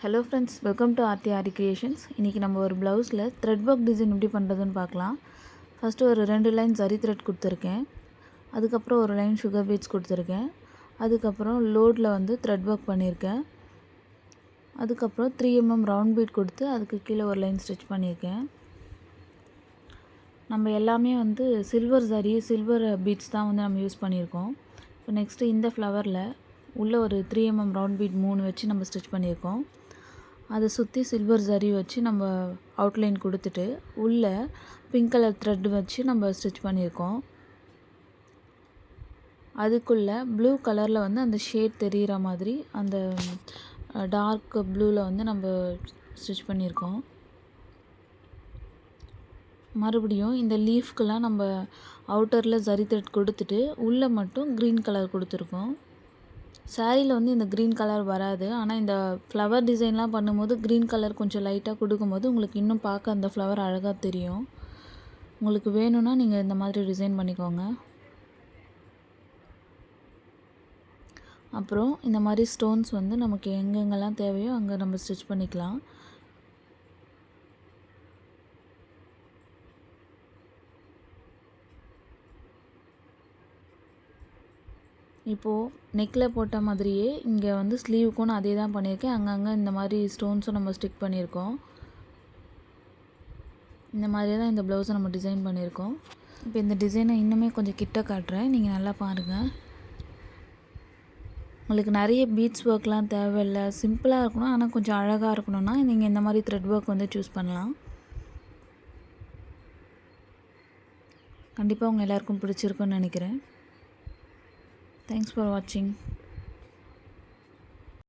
Hello friends, welcome to Aari Creations. இன்னைக்கு நம்ம ஒரு ப்ளவுஸில் த்ரெட் ஒர்க் டிசைன் எப்படி பண்ணுறதுன்னு பார்க்கலாம். ஃபஸ்ட்டு ஒரு 2 லைன் ஜரி த்ரெட் கொடுத்துருக்கேன். அதுக்கப்புறம் ஒரு லைன் சுகர் பீட்ஸ் கொடுத்துருக்கேன். அதுக்கப்புறம் லோடில் வந்து த்ரெட் ஒர்க் பண்ணியிருக்கேன். அதுக்கப்புறம் 3 mm ரவுண்ட் பீட் கொடுத்து அதுக்கு கீழே ஒரு லைன் ஸ்டிச் பண்ணியிருக்கேன். நம்ம எல்லாமே வந்து சில்வர் பீட்ஸ் தான் வந்து நம்ம யூஸ் பண்ணியிருக்கோம். இப்போ நெக்ஸ்ட்டு இந்த ஃப்ளவரில் உள்ள ஒரு 3 mm ரவுண்ட் பீட் 3 வச்சு நம்ம ஸ்டிச் பண்ணியிருக்கோம். அதை சுற்றி சில்வர் ஜரி வச்சு நம்ம அவுட்லைன் கொடுத்துட்டு உள்ளே பிங்க் கலர் த்ரெட் வச்சு நம்ம ஸ்டிச் பண்ணியிருக்கோம். அதுக்குள்ளே ப்ளூ கலரில் வந்து அந்த ஷேட் தெரிகிற மாதிரி அந்த டார்க் ப்ளூவில் வந்து நம்ம ஸ்டிச் பண்ணியிருக்கோம். மறுபடியும் இந்த லீஃப்க்கெல்லாம் நம்ம அவுட்டரில் ஜரி த்ரெட் கொடுத்துட்டு உள்ளே மட்டும் க்ரீன் கலர் கொடுத்துருக்கோம். சாரியில் வந்து இந்த க்ரீன் கலர் வராது, ஆனால் இந்த ஃப்ளவர் டிசைன்லாம் பண்ணும்போது க்ரீன் கலர் கொஞ்சம் லைட்டாக கொடுக்கும்போது உங்களுக்கு இன்னும் பார்க்க அந்த ஃப்ளவர் அழகாக தெரியும். உங்களுக்கு வேணும்னா நீங்கள் இந்த மாதிரி டிசைன் பண்ணிக்கோங்க. அப்புறம் இந்த மாதிரி ஸ்டோன்ஸ் வந்து நமக்கு எங்கெங்கெல்லாம் தேவையோ அங்கே நம்ம ஸ்டிச் பண்ணிக்கலாம். இப்போது நெக்கில் போட்ட மாதிரியே இங்கே வந்து ஸ்லீவுக்கும் நான் அதே தான் பண்ணியிருக்கேன். அங்கங்கே இந்த மாதிரி ஸ்டோன்ஸும் நம்ம ஸ்டிக் பண்ணியிருக்கோம். இந்த மாதிரி தான் இந்த ப்ளவுஸை நம்ம டிசைன் பண்ணியிருக்கோம். இப்போ இந்த டிசைனை இன்னுமே கொஞ்சம் கிட்ட காட்டுறேன், நீங்கள் நல்லா பாருங்கள். உங்களுக்கு நிறைய பீட்ஸ் ஒர்க்லாம் தேவையில்லை, சிம்பிளாக இருக்கணும் ஆனால் கொஞ்சம் அழகாக இருக்கணும்னா நீங்கள் இந்த மாதிரி த்ரெட் ஒர்க் வந்து சூஸ் பண்ணலாம். கண்டிப்பாக உங்கள் எல்லாருக்கும் பிடிச்சிருக்குன்னு நினைக்கிறேன். Thanks for watching.